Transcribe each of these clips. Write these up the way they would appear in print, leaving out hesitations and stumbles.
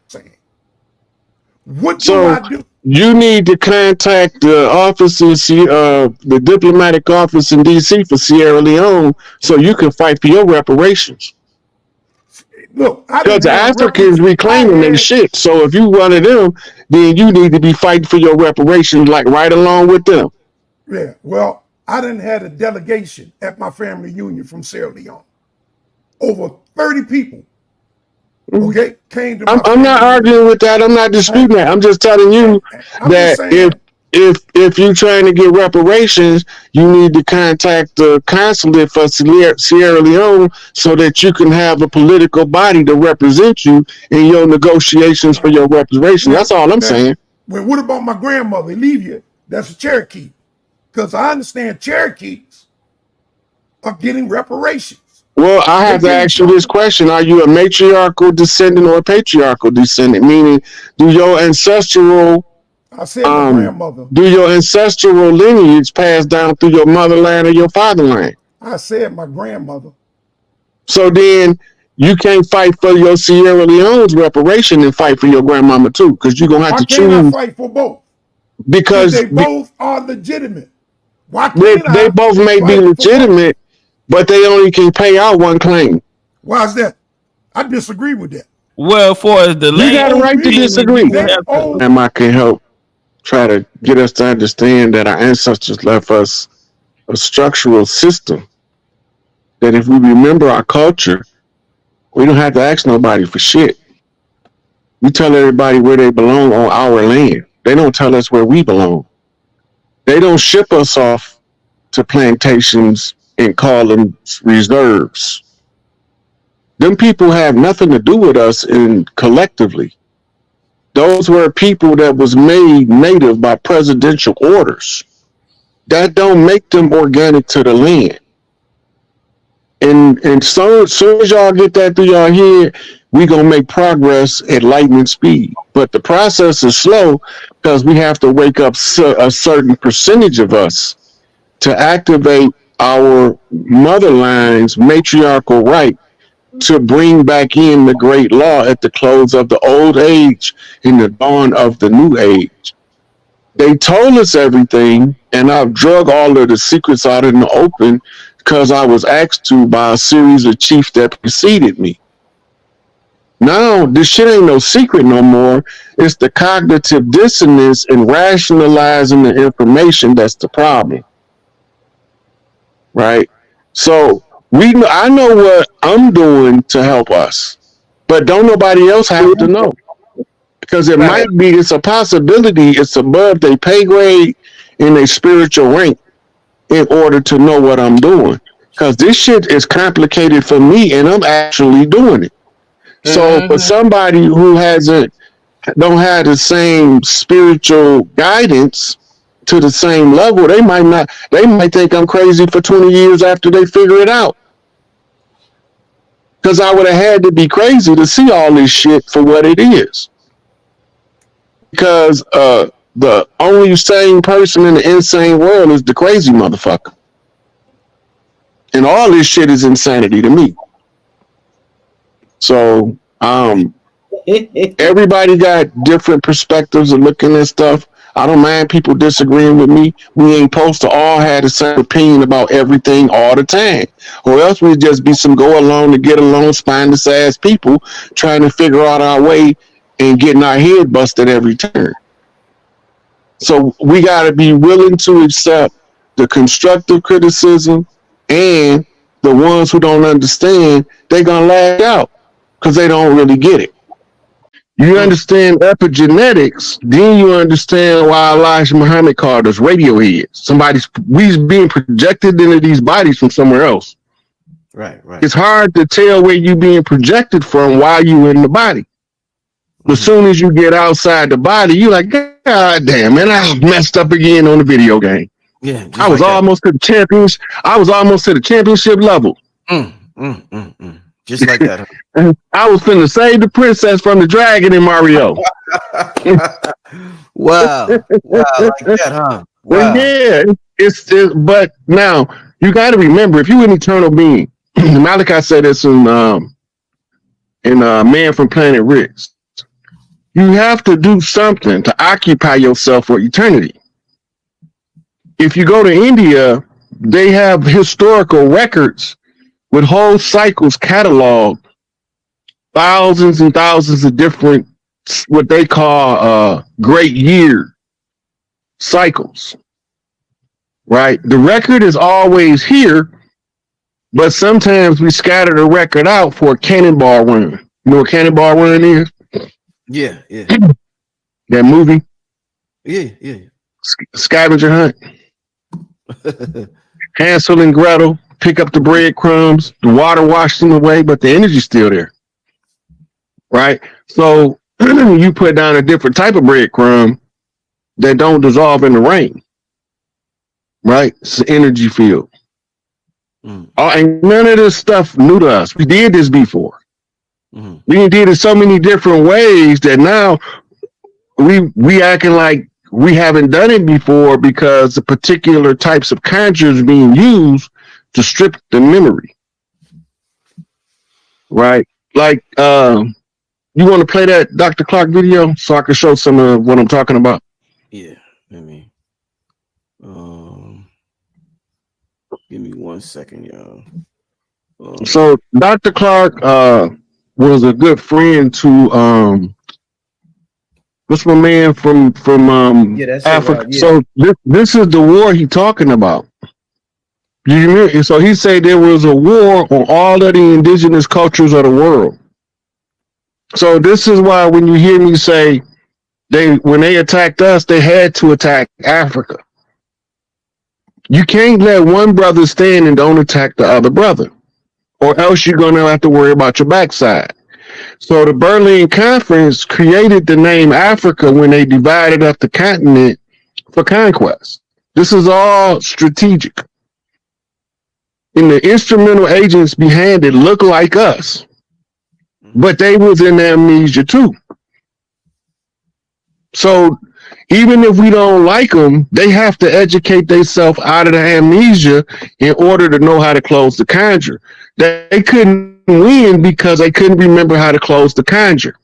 saying. What do So I do? you need to contact the offices, the diplomatic office in D.C. for Sierra Leone, so you can fight for your reparations. Look, I Because didn't the have Africans reference. reclaiming their shit. So if you one of them, then you need to be fighting for your reparations, like right along with them. Yeah, well, I didn't have a delegation at my family union from Sierra Leone. Over 30 people, okay, came to my I'm not family arguing with that. I'm not disputing that. I'm just telling you I'm just that saying. if you're trying to get reparations, you need to contact the consulate for Sierra Leone so that you can have a political body to represent you in your negotiations for your reparations. That's all I'm saying. Well, what about my grandmother, Olivia? That's a Cherokee. Because I understand Cherokees are getting reparations. Well, I have to ask you this question. Are you a matriarchal descendant or a patriarchal descendant? Meaning, do your ancestral I said my grandmother. Do your ancestral lineage pass down through your motherland or your fatherland? I said my grandmother. So then you can't fight for your Sierra Leone's reparation and fight for your grandmama too, because you're gonna have to choose. Why can't I fight for both? Because they both are legitimate. Why can't they both may be legitimate, but they only can pay out one claim. Why is that? I disagree with that. Well, for the you got a right to disagree. And I can help try to get us to understand that our ancestors left us a structural system that if we remember our culture, we don't have to ask nobody for shit. We tell everybody where they belong on our land. They don't tell us where we belong. They don't ship us off to plantations and call them reserves. Them people have nothing to do with us collectively. Those were people that was made native by presidential orders. That don't make them organic to the land. And so as soon as y'all get that through y'all head, we gonna make progress at lightning speed. But the process is slow because we have to wake up a certain percentage of us to activate our motherline's matriarchal right to bring back in the great law at the close of the old age and the dawn of the new age. They told us everything, and I've drug all of the secrets out in the open because I was asked to by a series of chiefs that preceded me. Now, this shit ain't no secret no more. It's the cognitive dissonance and rationalizing the information that's the problem. Right? So, I know what I'm doing to help us, but don't nobody else have to know. Because it might be, it's a possibility, it's above their pay grade and their spiritual rank in order to know what I'm doing. Because this shit is complicated for me and I'm actually doing it. So for somebody who don't have the same spiritual guidance to the same level, they might think I'm crazy for 20 years after they figure it out. Because I would have had to be crazy to see all this shit for what it is. Because the only sane person in the insane world is the crazy motherfucker. And all this shit is insanity to me. So, everybody got different perspectives of looking at stuff. I don't mind people disagreeing with me. We ain't supposed to all have the same opinion about everything all the time. Or else we'd just be some go along to get along, spineless ass people trying to figure out our way and getting our head busted every turn. So we got to be willing to accept the constructive criticism, and the ones who don't understand, they're going to lash out because they don't really get it. You understand epigenetics, then you understand why Elijah Muhammad called us Radiohead. We being projected into these bodies from somewhere else. Right. It's hard to tell where you being projected from while you in the body. But as soon as you get outside the body, you like, God damn, man, I messed up again on the video game. Yeah, I was almost to the champions. I was almost to the championship level. Just like that. Huh? I was finna save the princess from the dragon in Mario. Wow, like that, huh? Wow. Yeah, but now you got to remember, if you're an eternal being, Malachi said this in Man from Planet Risk. You have to do something to occupy yourself for eternity. If you go to India, they have historical records with whole cycles cataloged, thousands and thousands of different, what they call great year cycles, right? The record is always here, but sometimes we scatter the record out for a cannonball run. You know what cannonball run is? Yeah, yeah. That movie? Yeah, yeah. Scavenger hunt. Hansel and Gretel pick up the breadcrumbs, the water washed them away, but the energy's still there. Right? So you put down a different type of breadcrumb that don't dissolve in the rain. Right? It's an energy field. And none of this stuff new to us. We did this before. We did it so many different ways that now we acting like we haven't done it before because the particular types of conjures being used to strip the memory. Right? Like, you want to play that Dr. Clark video so I can show some of what I'm talking about? Yeah, let me. Give me 1 second, y'all. So Dr. Clark was a good friend to what's my man from Africa? Yeah. So this is the war he's talking about. So he said there was a war on all of the indigenous cultures of the world. So this is why when you hear me say when they attacked us, they had to attack Africa. You can't let one brother stand and don't attack the other brother, or else you're going to have to worry about your backside. So the Berlin Conference created the name Africa when they divided up the continent for conquest. This is all strategic. And the instrumental agents behind it look like us, but they was in amnesia too. So even if we don't like them, they have to educate themselves out of the amnesia in order to know how to close the conjure. They couldn't win because they couldn't remember how to close the conjure.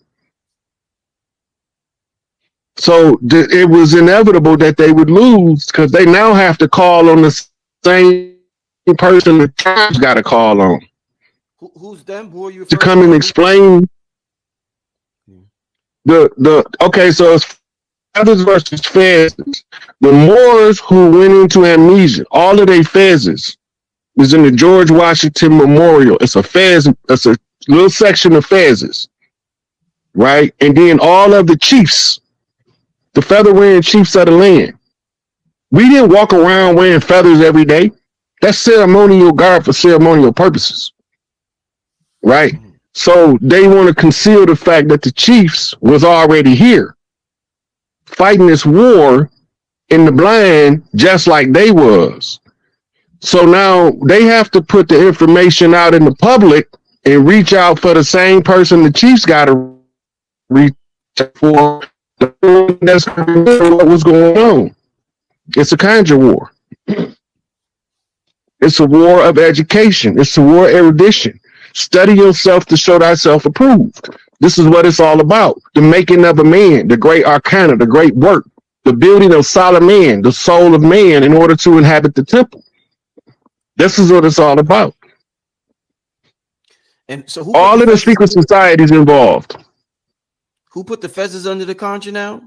So it was inevitable that they would lose because they now have to call on the same person the tribe's got to call on. Who's them? Who are you to come and explain okay, so it's feathers versus fezzes. The Moors who went into amnesia, all of their fezzes is in the George Washington Memorial. It's a fez, it's a little section of fezzes, right? And then all of the chiefs, the feather wearing chiefs of the land. We didn't walk around wearing feathers every day. That's ceremonial garb for ceremonial purposes, right? So they want to conceal the fact that the chiefs was already here fighting this war in the blind, just like they was. So now they have to put the information out in the public and reach out for the same person the chiefs got to reach for. That's what was going on. It's a conjure war. It's a war of education. It's a war of erudition. Study yourself to show thyself approved. This is what it's all about. The making of a man, the great arcana, the great work, the building of Solomon, the soul of man in order to inhabit the temple. This is what it's all about. And so all of the secret societies involved. Who put the fezzes under the conjure now?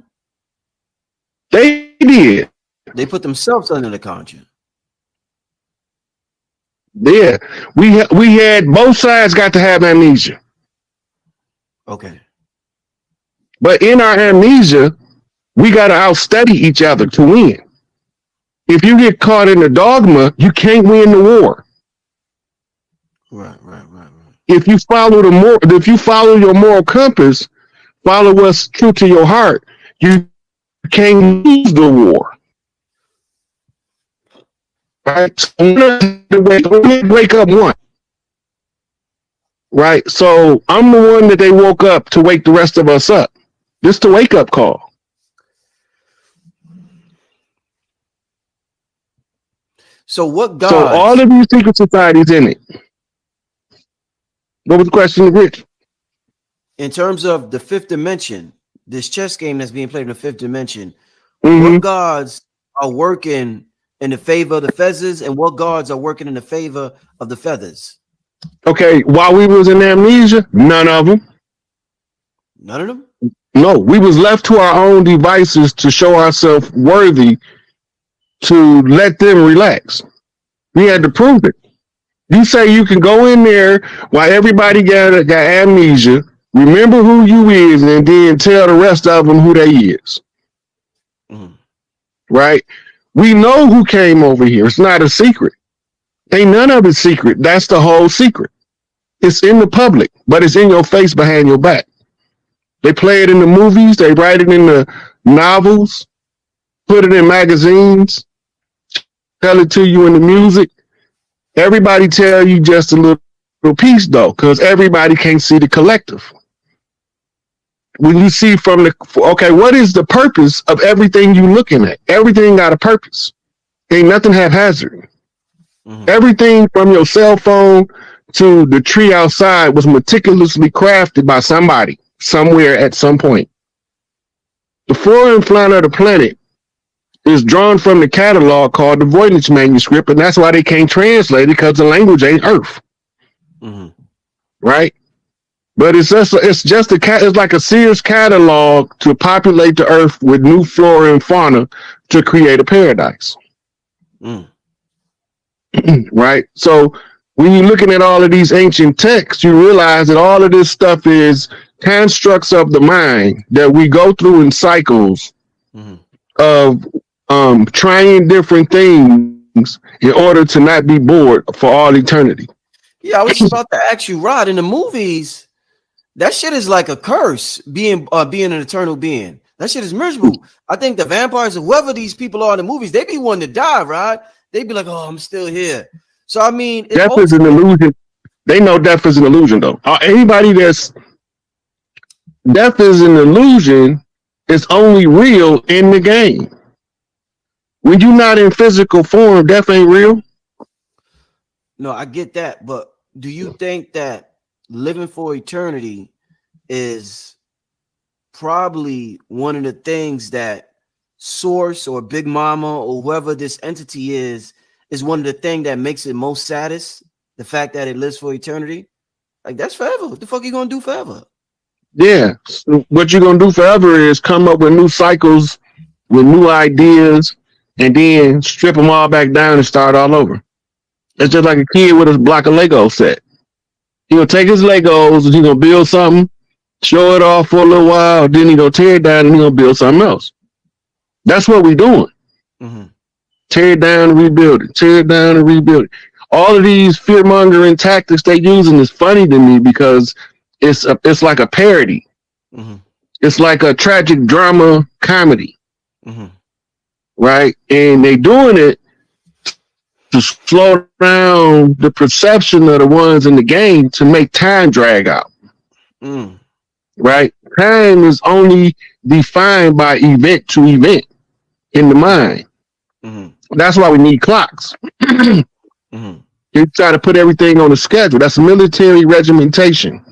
They did. They put themselves under the conjure. Yeah, we had both sides got to have amnesia. Okay. But in our amnesia, we got to outstudy each other to win. If you get caught in the dogma, you can't win the war. Right. If you follow your moral compass, follow what's true to your heart, you can't lose the war. Right? So wake up one. Right? So I'm the one that they woke up to wake the rest of us up. This is the wake up call. So what God? So all of these secret societies in it. What was the question, Rich? In terms of the fifth dimension, this chess game that's being played in the fifth dimension, Mm-hmm. what gods are working in the favor of the feathers, and what gods are working in the favor of the feathers? Okay, while we was in amnesia, none of them. None of them. No, we was left to our own devices to show ourselves worthy to let them relax. We had to prove it. You say you can go in there while everybody got amnesia, remember who you is, and then tell the rest of them who they is. Mm-hmm. Right? We know who came over here. It's not a secret. Ain't none of it secret. That's the whole secret. It's in the public, but it's in your face behind your back. They play it in the movies. They write it in the novels, put it in magazines, tell it to you in the music. Everybody tell you just a little piece, though, because everybody can't see the collective. When you see from the, okay, what is the purpose of everything you looking at? Everything got a purpose. Ain't nothing haphazard. Mm-hmm. Everything from your cell phone to the tree outside was meticulously crafted by somebody, somewhere at some point. The flora and fauna of the planet is drawn from the catalog called the Voynich manuscript, and that's why they can't translate it, because the language ain't Earth. Mm-hmm. Right? But it's like a Sears catalog to populate the Earth with new flora and fauna to create a paradise. Mm. Right? So when you're looking at all of these ancient texts, you realize that all of this stuff is constructs of the mind that we go through in cycles of trying different things in order to not be bored for all eternity. Yeah, I was about to ask you, Rod, in the movies, that shit is like a curse, being an eternal being. That shit is miserable. I think the vampires, or whoever these people are in the movies, they be wanting to die, Rod. They be like, oh, I'm still here. So, I mean, death is an illusion. They know death is an illusion, though. Anybody that's death is an illusion is only real in the game. When you're not in physical form, death ain't real. No, I get that. But do you think that living for eternity is probably one of the things that Source or Big Mama or whoever this entity is one of the things that makes it most saddest? The fact that it lives for eternity? Like, that's forever. What the fuck are you going to do forever? Yeah. So what you're going to do forever is come up with new cycles, with new ideas, and then strip them all back down and start all over. It's just like a kid with a block of Lego set. He'll take his Legos and he's going to build something, show it off for a little while, then he's going to tear it down and he's going to build something else. That's what we're doing. Mm-hmm. Tear it down and rebuild it. Tear it down and rebuild it. All of these fear-mongering tactics they're using is funny to me because it's like a parody. Mm-hmm. It's like a tragic drama comedy. Mm-hmm. Right? And they're doing it to slow down the perception of the ones in the game to make time drag out. Mm. Right? Time is only defined by event to event in the mind. Mm-hmm. That's why we need clocks. Mm-hmm. You try to put everything on a schedule. That's military regimentation.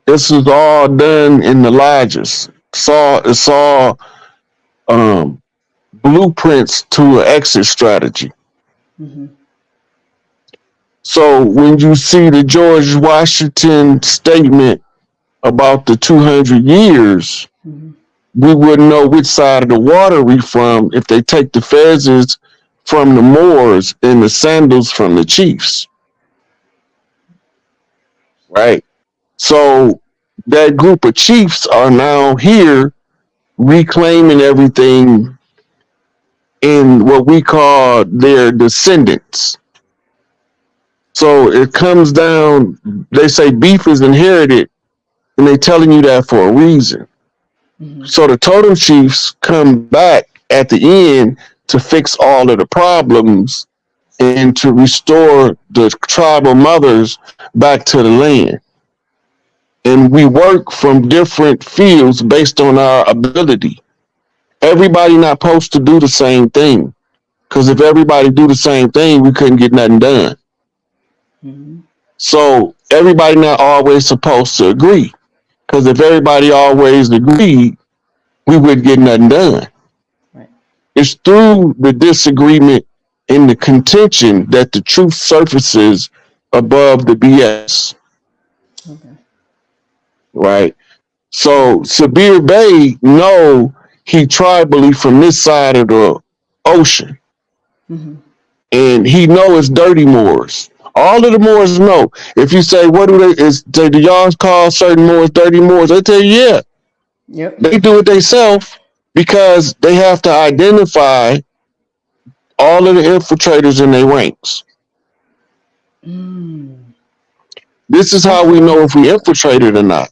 This is all done in the lodges. It's all blueprints to an exit strategy. Mm-hmm. So when you see the George Washington statement about the 200 years, we wouldn't know which side of the water we from if they take the fezzes from the Moors and the sandals from the chiefs, right? So that group of chiefs are now here reclaiming everything in what we call their descendants. So it comes down, they say beef is inherited, and they're telling you that for a reason. So the totem chiefs come back at the end to fix all of the problems and to restore the tribal mothers back to the land. And we work from different fields based on our ability. Everybody not supposed to do the same thing. Because if everybody do the same thing, we couldn't get nothing done. So everybody not always supposed to agree. Because if everybody always agreed, we wouldn't get nothing done. Right. It's through the disagreement and the contention that the truth surfaces above the BS. Okay. Right? So Sabir Bey know he tribally from this side of the ocean. And he know it's dirty Moors. All of the Moors know. If you say, what do y'all call certain Moors dirty Moors? They tell you, yeah. Yep. They do it themselves because they have to identify all of the infiltrators in their ranks. This is how we know if we infiltrated or not.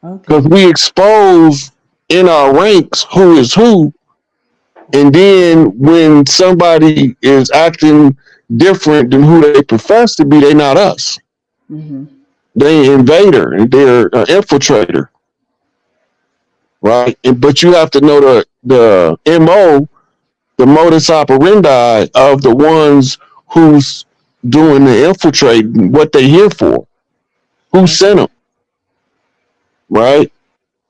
Because we expose in our ranks who is who. And then when somebody is acting different than who they profess to be, they're not us. They invader and they're an infiltrator. Right? But you have to know the MO, the modus operandi of the ones who's doing the infiltrating, what they here for, who sent them, right?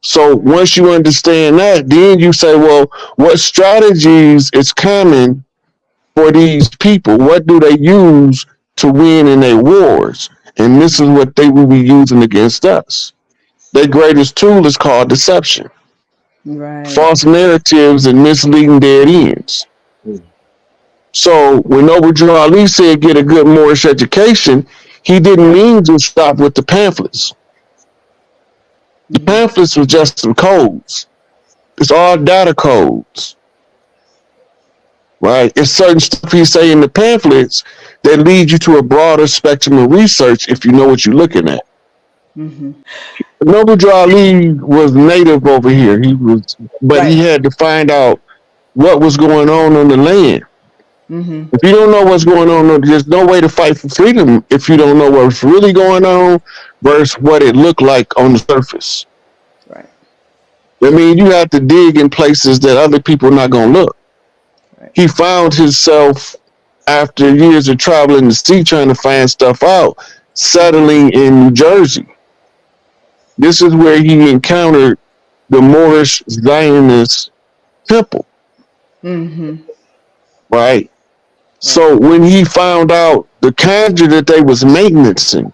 So once you understand that, then you say, well, what strategies is common for these people? What do they use to win in their wars? And this is what they will be using against us. Their greatest tool is called deception. Right. False narratives and misleading dead ends. So when Noble Ali said get a good Moorish education, he didn't mean to stop with the pamphlets. The pamphlets were just some codes. It's all data codes. Right? It's certain stuff he say in the pamphlets that lead you to a broader spectrum of research if you know what you're looking at. Noble Ali was native over here. But he had to find out what was going on the land. If you don't know what's going on, there's no way to fight for freedom if you don't know what's really going on versus what it looked like on the surface. Right. I mean, you have to dig in places that other people are not going to look. Right. He found himself, after years of traveling the sea trying to find stuff out, settling in New Jersey. This is where he encountered the Moorish Zionist temple. Right? So when he found out the conjure that they was maintaining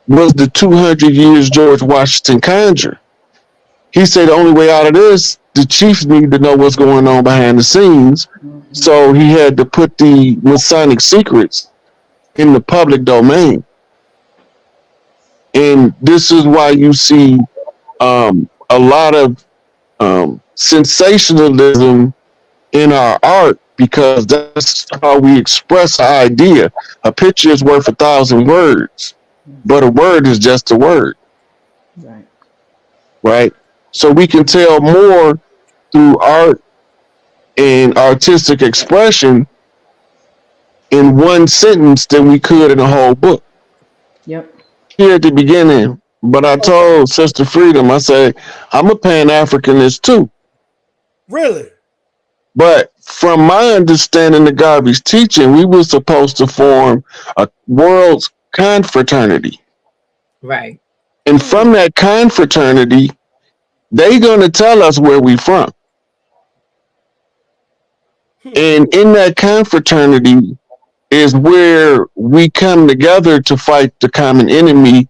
was the 200 years George Washington conjure, he said the only way out of this, the chiefs need to know what's going on behind the scenes. So he had to put the Masonic secrets in the public domain. And this is why you see a lot of sensationalism in our art, because that's how we express an idea. A picture is worth 1,000 words, but a word is just a word. Right? So we can tell more through art and artistic expression in one sentence than we could in a whole book. Here at the beginning, but I told Sister Freedom, I said, I'm a Pan-Africanist too. Really? But from my understanding of Garvey's teaching, we were supposed to form a world's confraternity. Right. And from that confraternity, they're going to tell us where we from. And in that confraternity is where we come together to fight the common enemy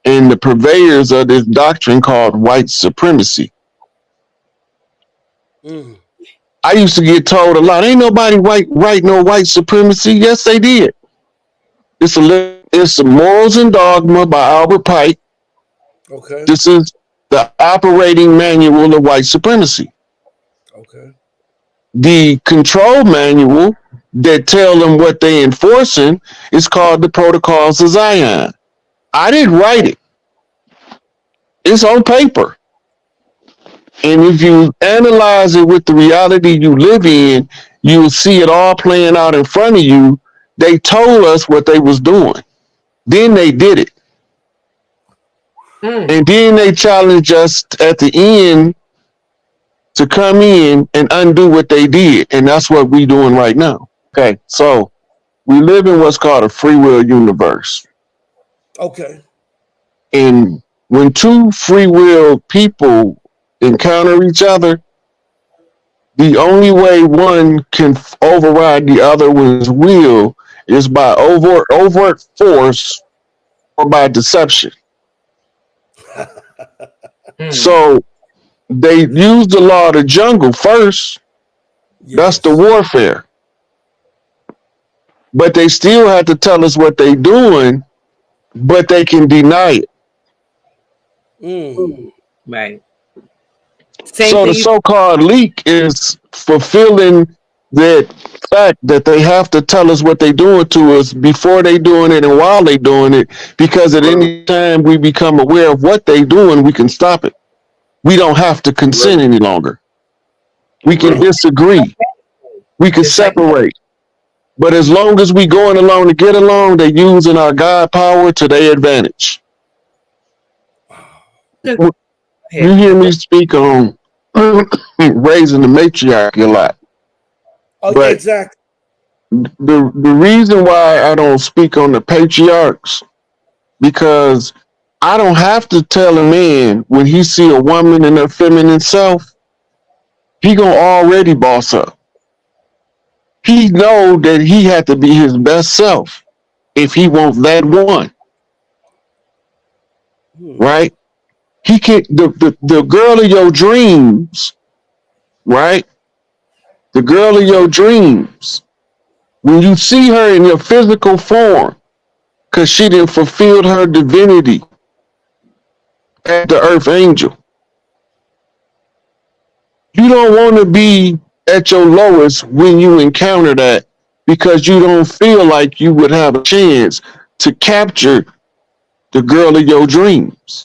and the purveyors of this doctrine called white supremacy. I used to get told a lot, ain't nobody right no white supremacy. Yes, they did. It's a Morals and Dogma by Albert Pike. Okay. This is the operating manual of white supremacy. Okay. The control manual that tell them what they enforcing is called the Protocols of Zion. I didn't write it. It's on paper. And if you analyze it with the reality you live in, you'll see it all playing out in front of you. They told us what they was doing. Then they did it. And then they challenged us at the end to come in and undo what they did. And that's what we're doing right now. Okay, so we live in what's called a free will universe. Okay. And when two free will people encounter each other, the only way one can override the other one's will is by overt force or by deception. So they use the law of the jungle first. Yes. That's the warfare. But they still have to tell us what they're doing, but they can deny it. Right. So the so-called leak is fulfilling that fact that they have to tell us what they're doing to us before they doing it and while they doing it, because at any time we become aware of what they doing, we can stop it. We don't have to consent any longer. We can disagree. We can separate. But as long as we going along to get along, they're using our God power to their advantage. You hear me speak on raising the matriarchy a lot. Oh, but yeah, exactly. The reason why I don't speak on the patriarchs, because I don't have to tell a man when he see a woman in her feminine self, he gonna already boss up. He know that he had to be his best self if he wants that one. Right? He can't, the girl of your dreams, right? The girl of your dreams, when you see her in your physical form, because she didn't fulfill her divinity as the earth angel, you don't want to be at your lowest when you encounter that, because you don't feel like you would have a chance to capture the girl of your dreams.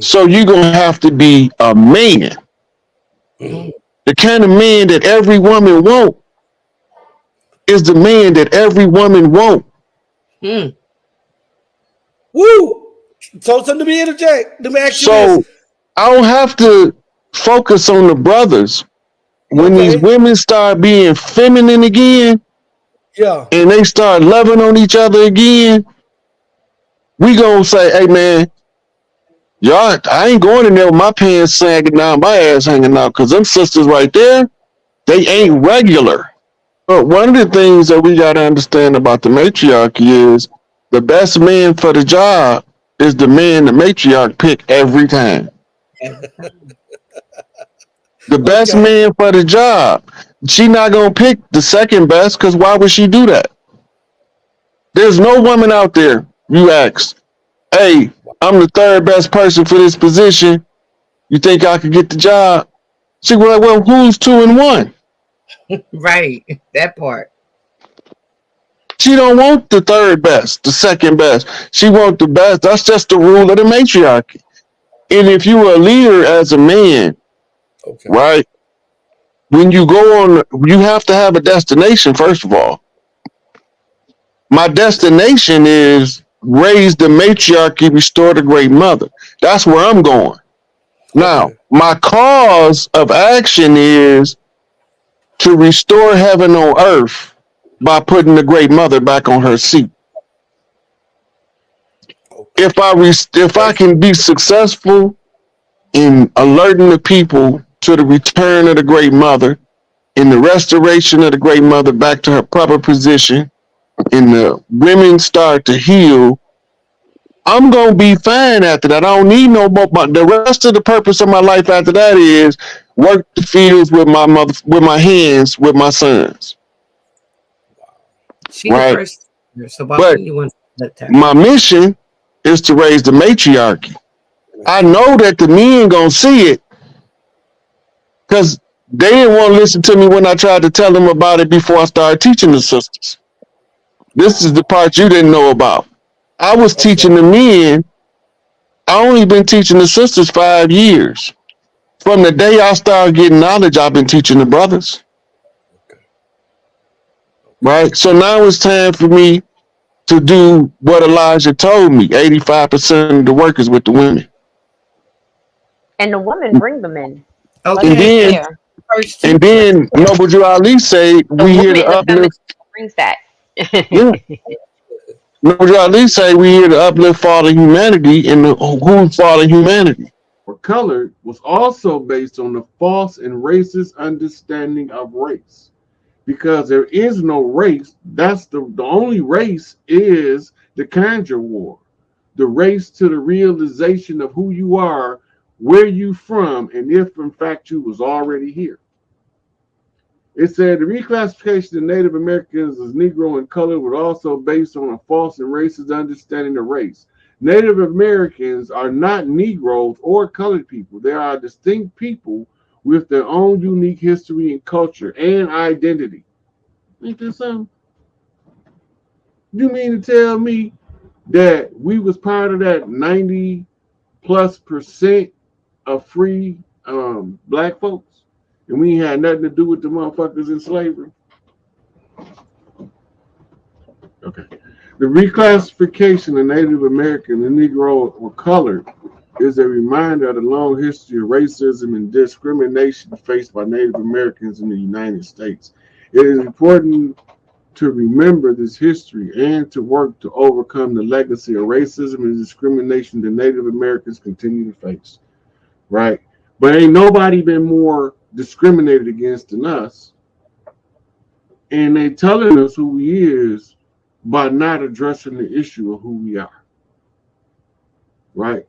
So you're going to have to be a man. The kind of man that every woman wants is the man that every woman wants. Woo! So let me interject. Let me ask you So this. I don't have to focus on the brothers. When these women start being feminine again, and they start loving on each other again, we gonna say, hey man, y'all, I ain't going in there with my pants sagging down, my ass hanging out, because them sisters right there, they ain't regular. But one of the things that we gotta understand about the matriarchy is the best man for the job is the man the matriarch pick every time. The best man for the job. She not gonna pick the second best, because why would she do that? There's no woman out there, you ask, hey, I'm the third best person for this position. You think I could get the job? She was like, well, who's 2 and 1? Right, that part. She don't want the third best, the second best. She want the best. That's just the rule of the matriarchy. And if you are a leader as a man, right? When you go on, you have to have a destination, first of all. My destination is raise the matriarchy, restore the great mother. That's where I'm going. Now, my cause of action is to restore heaven on earth by putting the great mother back on her seat. If I can be successful in alerting the people to the return of the great mother, in the restoration of the great mother back to her proper position, and the women start to heal, I'm gonna be fine after that. I don't need no more. But the rest of the purpose of my life after that is work the fields with my mother, with my hands, with my sons. She the Right. first. So why But wouldn't you want to let her? my mission is to raise the matriarchy. I know that the men gonna see it because they didn't want to listen to me when I tried to tell them about it before I started teaching the sisters. This is the part you didn't know about. I was teaching the men. I only been teaching the sisters 5 years. From the day I started getting knowledge, I've been teaching the brothers. Right? So now it's time for me to do what Elijah told me. 85% of the work is with the women. And the women bring them in. Let's And Okay. be then clear. First and teacher. then Noble Drew Ali say The we here woman, to the feminine uplift. brings that. Yeah. Noble Drew Ali say we here to uplift fallen humanity and who's fallen humanity. Or colored was also based on the false and racist understanding of race. Because there is no race, that's the only race is the Conjure War. The race to the realization of who you are, where you from, and if in fact you was already here. It said the reclassification of Native Americans as Negro and colored was also based on a false and racist understanding of race. Native Americans are not Negroes or colored people. They are distinct people with their own unique history and culture and identity. Ain't that something? You mean to tell me that we was part of that 90+% of free black folks, and we had nothing to do with the motherfuckers in slavery? Okay. The reclassification of Native American and Negro or colored is a reminder of the long history of racism and discrimination faced by Native Americans in the United States. It is important to remember this history and to work to overcome the legacy of racism and discrimination that Native Americans continue to face. Right? But ain't nobody been more discriminated against than us. And they telling us who we is by not addressing the issue of who we are. Right?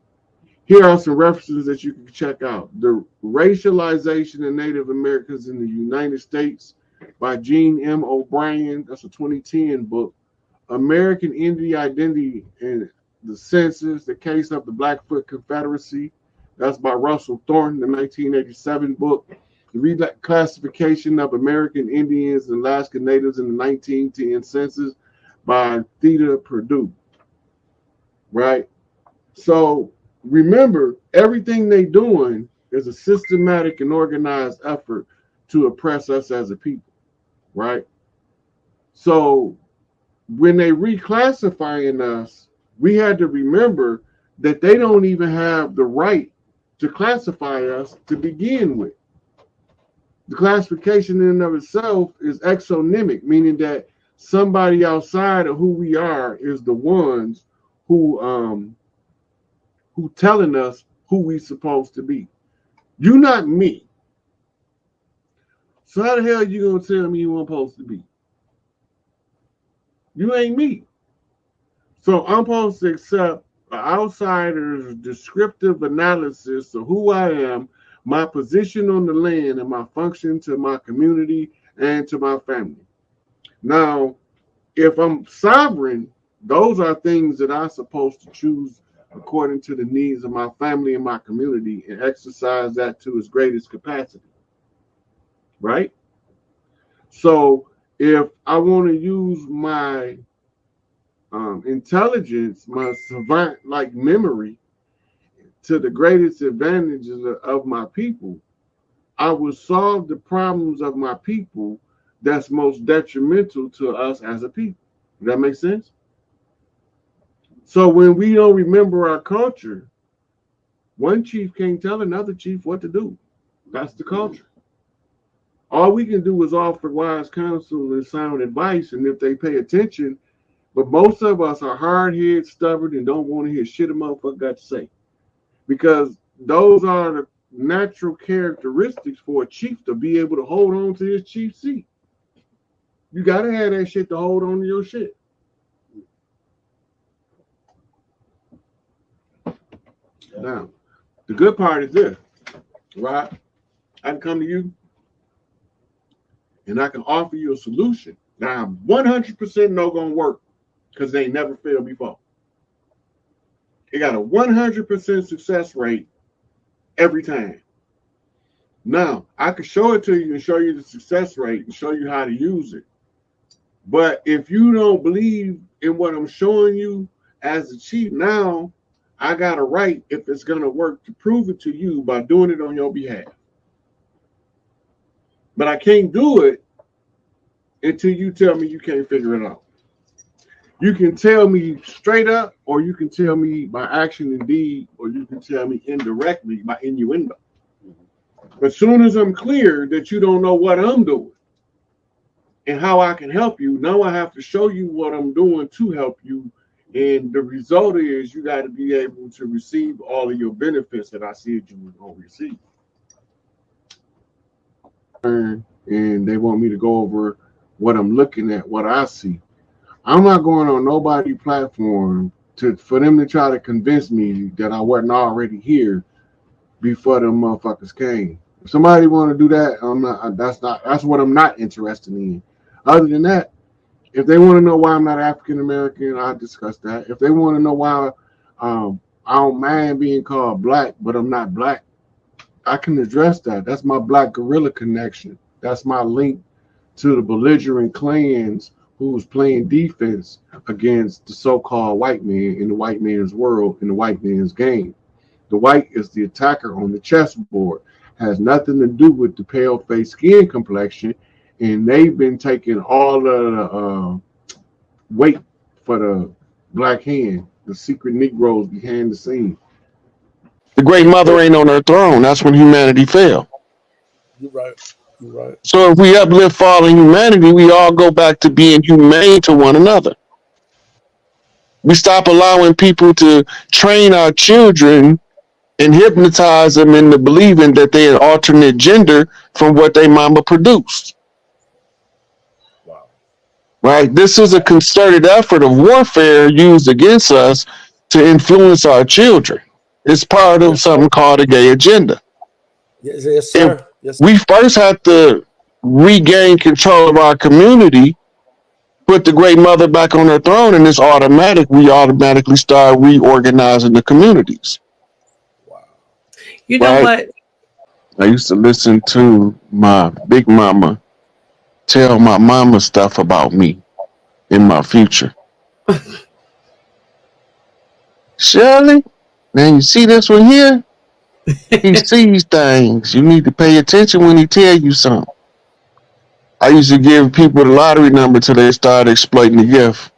Here are some references that you can check out. The Racialization of Native Americans in the United States by Gene M. O'Brien. That's a 2010 book. American Indian Identity and the Census, the Case of the Blackfoot Confederacy. That's by Russell Thornton, the 1987 book. The Reclassification of American Indians and Alaska Natives in the 1910 Census by Theda Purdue. Right? So remember, everything they doing is a systematic and organized effort to oppress us as a people, right? So when they reclassifying us, we had to remember that they don't even have the right to classify us to begin with. The classification in and of itself is exonymic, meaning that somebody outside of who we are is the ones who telling us who we supposed to be. You not me. So how the hell you gonna tell me who I'm supposed to be? You ain't me. So I'm supposed to accept an outsider's descriptive analysis of who I am, my position on the land, and my function to my community and to my family. Now, if I'm sovereign, those are things that I'm supposed to choose according to the needs of my family and my community and exercise that to its greatest capacity. Right? So if I want to use my intelligence, my savant-like memory to the greatest advantages of my people, I will solve the problems of my people that's most detrimental to us as a people. Does that make sense? So when we don't remember our culture, one chief can't tell another chief what to do. That's the culture. All we can do is offer wise counsel and sound advice, and if they pay attention, but most of us are hard-headed, stubborn, and don't want to hear shit a motherfucker got to say. Because those are the natural characteristics for a chief to be able to hold on to his chief seat. You got to have that shit to hold on to your shit. Now, the good part is this, right? I can come to you and I can offer you a solution. Now, I'm 100% no gonna work because they ain't never failed before. It got a 100% success rate every time. Now, I can show it to you and show you the success rate and show you how to use it. But if you don't believe in what I'm showing you as a chief, now I got a right, if it's going to work, to prove it to you by doing it on your behalf. But I can't do it until you tell me you can't figure it out. You can tell me straight up, or you can tell me by action and deed, or you can tell me indirectly by innuendo. But as soon as I'm clear that you don't know what I'm doing and how I can help you, now I have to show you what I'm doing to help you. And the result is you got to be able to receive all of your benefits that I said you were going to receive. And they want me to go over what I'm looking at, what I see. I'm not going on nobody's platform for them to try to convince me that I wasn't already here before them motherfuckers came. If somebody want to do that, I'm not. That's what I'm not interested in. Other than that, if they want to know why I'm not African American, I'll discuss that. If they want to know why I don't mind being called black, but I'm not black, I can address that. That's my black gorilla connection. That's my link to the belligerent clans who's playing defense against the so-called white man in the white man's world, in the white man's game. The white is the attacker on the chessboard. Has nothing to do with the pale face skin complexion, and they've been taking all of the weight for the black hand, the secret Negroes behind the scene. The great mother ain't on her throne. That's when humanity fell. You're right. You're right. So if we uplift fallen humanity, we all go back to being humane to one another. We stop allowing people to train our children and hypnotize them into believing that they're an alternate gender from what their mama produced. Wow. Right? This is a concerted effort of warfare used against us to influence our children. It's part of something called a gay agenda. Yes, sir. If Yes, sir. we first have to regain control of our community, put the great mother back on her throne, and it's automatic. We automatically start reorganizing the communities. Wow. You know what? I used to listen to my big mama tell my mama stuff about me in my future. Shirley, now you see this one here? He sees things. You need to pay attention when he tell you something. I used to give people the lottery number till they started exploiting the gift,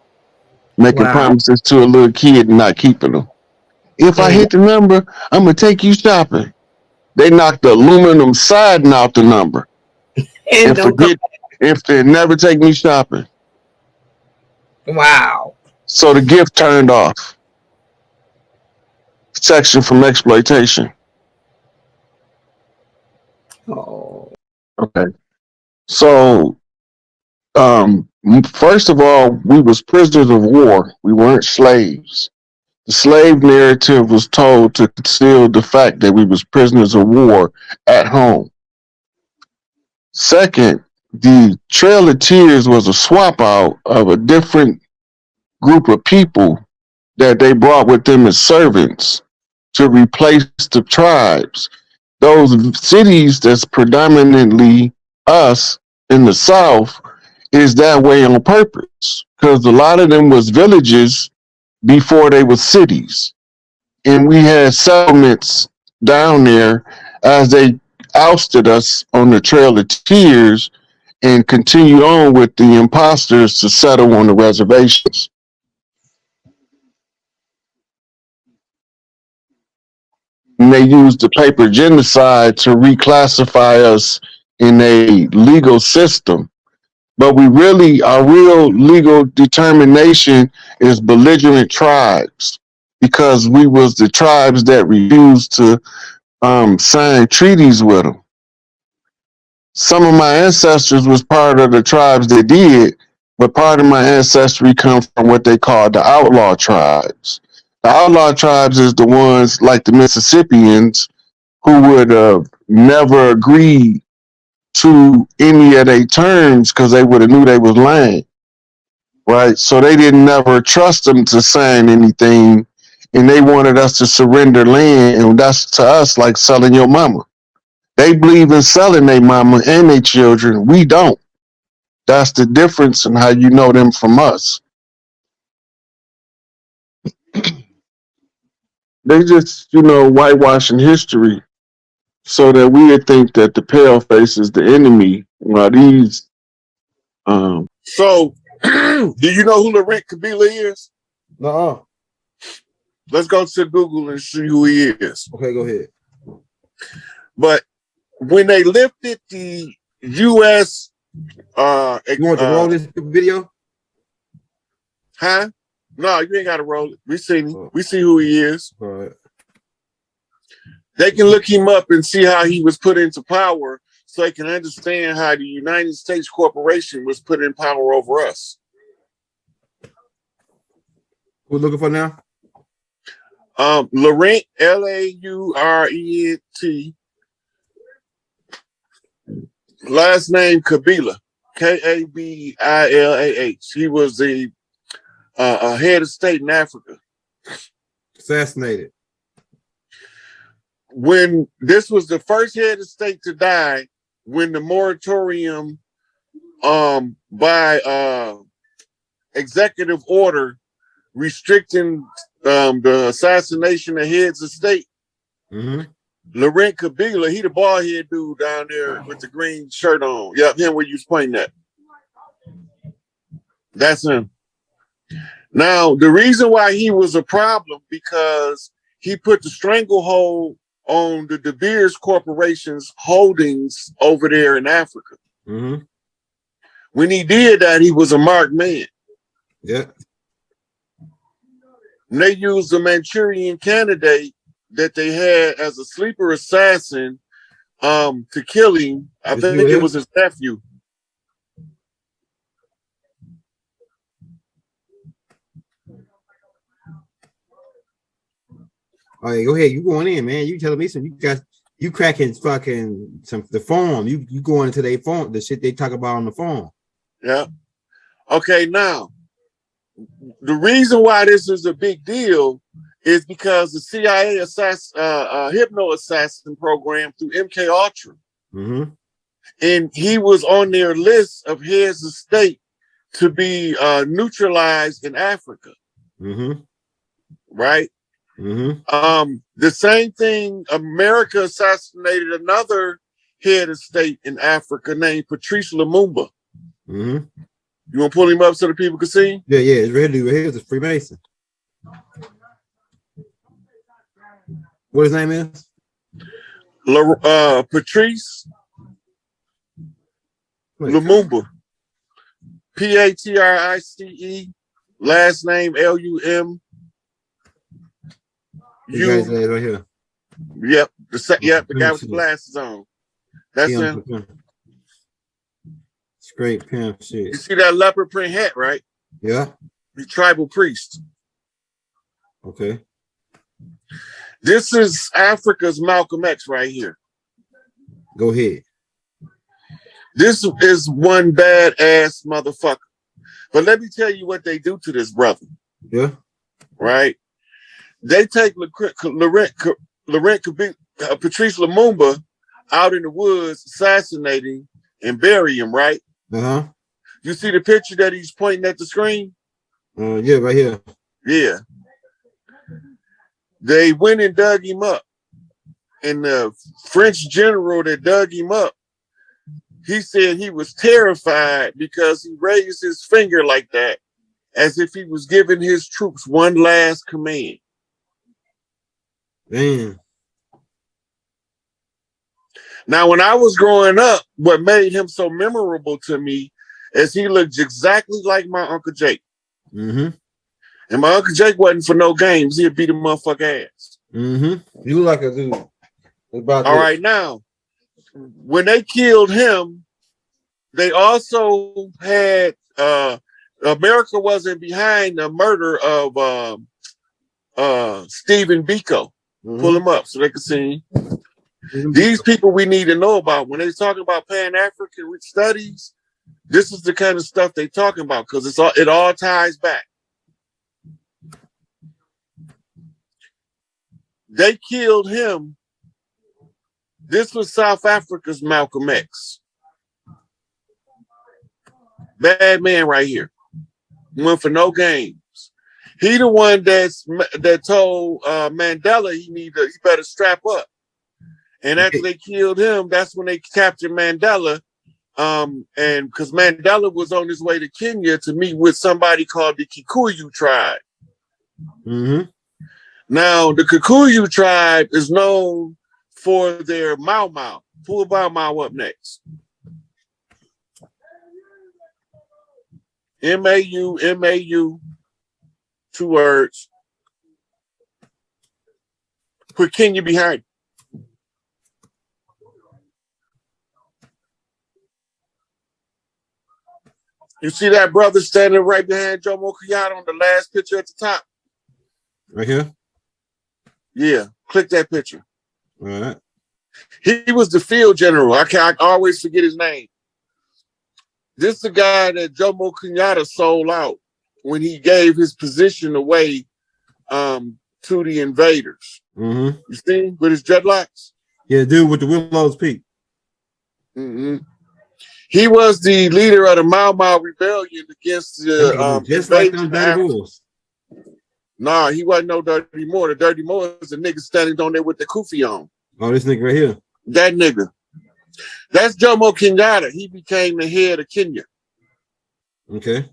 making promises to a little kid and not keeping them. If I hit the number, I'm going to take you shopping. They knocked the aluminum siding out the number and forget if they never take me shopping. Wow. So the gift turned off. Section from exploitation. Oh. Okay. So, first of all, we was prisoners of war. We weren't slaves. The slave narrative was told to conceal the fact that we was prisoners of war at home. Second, the Trail of Tears was a swap out of a different group of people that they brought with them as servants to replace the tribes. Those cities that's predominantly us in the South is that way on purpose, because a lot of them was villages before they were cities. And we had settlements down there as they ousted us on the Trail of Tears and continued on with the imposters to settle on the reservations. And they used the paper genocide to reclassify us in a legal system. But we really, our real legal determination is belligerent tribes, because we was the tribes that refused to sign treaties with them. Some of my ancestors was part of the tribes that did, but part of my ancestry come from what they call the outlaw tribes. The outlaw tribes is the ones like the Mississippians who would never agree to any of their terms because they would have knew they was lying, right? So they didn't never trust them to sign anything, and they wanted us to surrender land, and that's to us like selling your mama. They believe in selling their mama and their children. We don't. That's the difference in how you know them from us. They just, whitewashing history so that we would think that the pale face is the enemy. While these, So, do you know who Laurent Kabila is? No. Let's go to Google and see who he is. Okay, go ahead. But when they lifted the U.S. You want to roll this video? Huh? No, you ain't got to roll it. We seen him. Oh. We see who he is. All right. They can look him up and see how he was put into power, so they can understand how the United States corporation was put in power over us. Who we looking for now? Laurent, Laurent. Last name Kabila, Kabillah. He was a head of state in Africa. Assassinated. When this was the first head of state to die, when the moratorium by executive order restricting the assassination of heads of state, Laurent Kabila, he the bald head dude down there with the green shirt on. Yeah, him where you was pointing at. That's him. Now, the reason why he was a problem because he put the stranglehold on the De Beers Corporation's holdings over there in Africa. When he did that, he was a marked man. Yeah. And they used the Manchurian candidate that they had as a sleeper assassin to kill him. I think it was his nephew. All right, go ahead. You going in, man. You telling me some you cracking fucking the form. You going into their phone, the shit they talk about on the phone. Yeah. Okay, now the reason why this is a big deal is because the CIA hypno assassin program through MK Ultra. And he was on their list of heads of state to be neutralized in Africa. Right? The same thing, America assassinated another head of state in Africa named Patrice Lumumba. You want to pull him up so the people can see him? Yeah, it's ready right here. It's a Freemason. What his name is? Patrice Lumumba. Patrice. Last name Lumumba. You guys right here. Yep, the guy with the glasses on. That's him. Straight pimp shit. You see that leopard print hat, right? Yeah. He's tribal priest. Okay. This is Africa's Malcolm X right here. Go ahead. This is one badass motherfucker. But let me tell you what they do to this brother. Yeah. Right? They take Patrice Lumumba out in the woods, assassinating and bury him, right? You see the picture that he's pointing at the screen? Yeah, right here. Yeah. They went and dug him up. And the French general that dug him up, he said he was terrified because he raised his finger like that as if he was giving his troops one last command. Damn. Now, when I was growing up, what made him so memorable to me is he looked exactly like my Uncle Jake. And my Uncle Jake wasn't for no games. He'd beat a motherfucker ass. You look like a dude. All right, now, when they killed him, they also had America wasn't behind the murder of Stephen Biko. Pull him up so they can see. Mhm. These people we need to know about when they talking about Pan-African studies. This is the kind of stuff they talking about because it all ties back. They killed him. This was South Africa's Malcolm X. Bad man right here. Went for no games. He the one that told Mandela he better strap up. And after they killed him, that's when they captured Mandela. And because Mandela was on his way to Kenya to meet with somebody called the Kikuyu tribe. Mm-hmm. Now, the Kikuyu tribe is known for their Mau Mau. Pull Mau Mau up next. M-A-U, M-A-U, 2 words. Put Kenya behind. You see that brother standing right behind Jomo Kenyatta on the last picture at the top? Right here? Yeah, click that picture. All right. He was the field general. I always forget his name. This is the guy that Jomo Kenyatta sold out when he gave his position away to the invaders. Mm-hmm. You see, with his dreadlocks? Yeah, dude with the Willow's Peak. Mm-hmm. He was the leader of the Mau Mau rebellion against the just like them invasion of Dirty Africa. Moors. Nah, he wasn't no Dirty Moor. The Dirty Moor is the nigga standing on there with the kufi on. Oh, this nigga right here. That nigga. That's Jomo Kenyatta. He became the head of Kenya. Okay.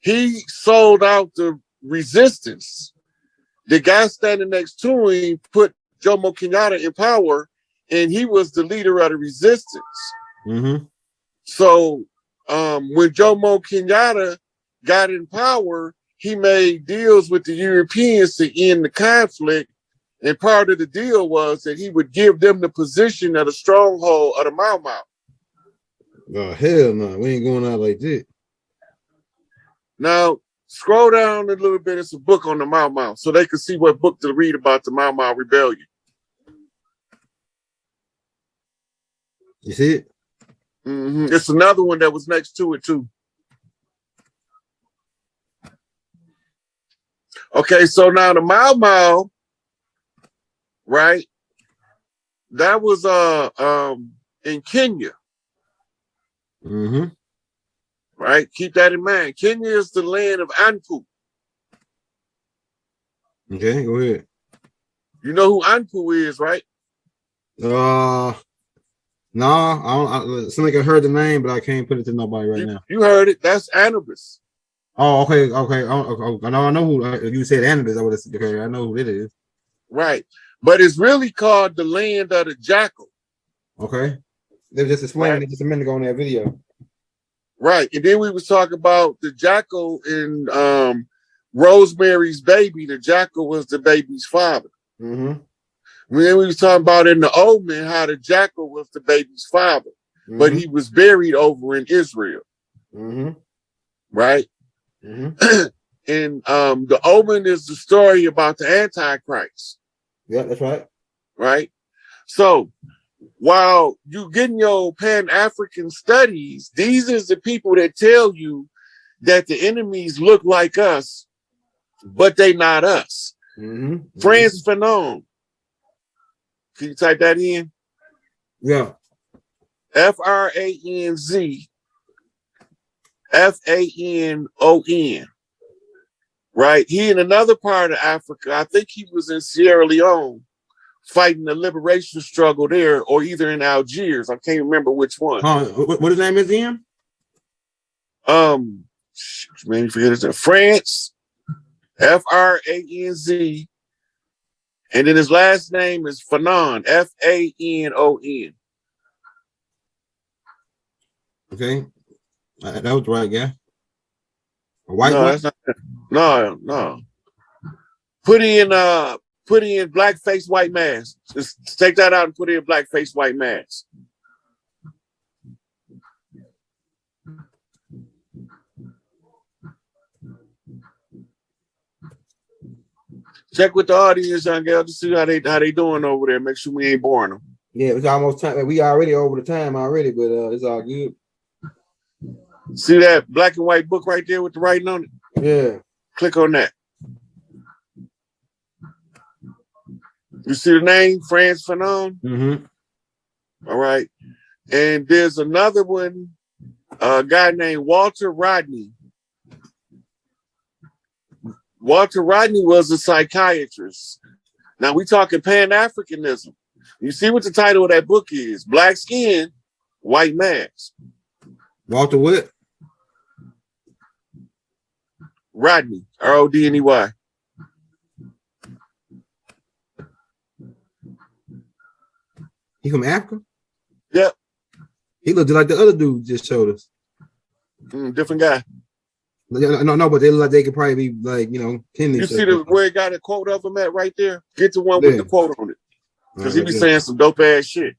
He sold out the resistance. The guy standing next to him put Jomo Kenyatta in power, and he was the leader of the resistance. Mm-hmm. So when Jomo Kenyatta got in power, he made deals with the Europeans to end the conflict. And part of the deal was that he would give them the position of the stronghold of the Mau Mau. Oh, hell no. We ain't going out like that. Now, scroll down a little bit. It's a book on the Mau Mau, so they can see what book to read about the Mau Mau rebellion. You see it? Mm-hmm. It's another one that was next to it, too. Okay, so now the Mau Mau, right? That was in Kenya. Mm-hmm. Right? Keep that in mind. Kenya is the land of Anpu. Okay, go ahead. You know who Anpu is, right? No, I don't. It's like I heard the name, but I can't put it to nobody right now. You heard it. That's Anubis. Oh, okay. I know who. If you said Anubis, I would have said, okay, I know who it is. Right. But it's really called the land of the jackal. Okay. They were just explaining it just a minute ago in that video. Right. And then we was talking about the jackal in Rosemary's Baby. The jackal was the baby's father. Mm-hmm. And then we was talking about in the Omen how the jackal was the baby's father. Mm-hmm. But he was buried over in Israel. Mm-hmm. Right? Mm-hmm. And the Omen is the story about the Antichrist. Yeah, that's right. Right? So while you getting your Pan-African studies, these is the people that tell you that the enemies look like us, but they not us. Mm-hmm. Frantz Fanon. Can you type that in? Yeah. Franz Fanon. Right? He in another part of Africa, I think he was in Sierra Leone, fighting the liberation struggle there, or either in Algiers. I can't remember which one. What his name is again? Made me forget his name. France, Franz, and then his last name is Fanon, Fanon. Okay, that was the right guy. A white No, one? that's not. No. Put in blackface white mask. Just take that out and put in blackface white mask. Check with the audience, young girl, to see how they doing over there. Make sure we ain't boring them. Yeah, it's almost time. We already over the time already, but it's all good. See that black and white book right there with the writing on it? Yeah. Click on that. You see the name, Frantz Fanon? Mm-hmm. All right. And there's another one, a guy named Walter Rodney. Walter Rodney was a psychiatrist. Now we talking Pan-Africanism. You see what the title of that book is? Black Skin, White Mask. Walter what? Rodney, R-O-D-N-E-Y. He from Africa? Yep. He looked like the other dude just showed us. Different guy. No, but they look like they could probably be like, You see where it got a quote of him at right there? Get the one with the quote on it. Because he be saying some dope ass shit.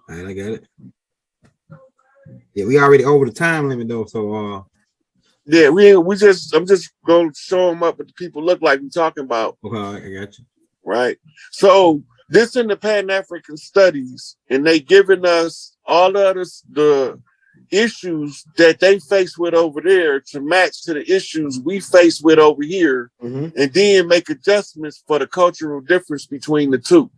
All right, I got it. Yeah, we already over the time limit though, so yeah, I'm just gonna show them up what the people look like we talking about. Okay, I got you. Right. So this in the Pan-African studies, and they giving us all of the issues that they face with over there to match to the issues we face with over here, and then make adjustments for the cultural difference between the two.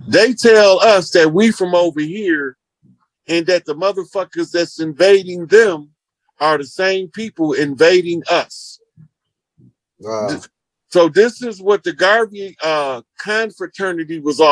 They tell us that we from over here and that the motherfuckers that's invading them are the same people invading us. Wow. So this is what the Garvey confraternity was all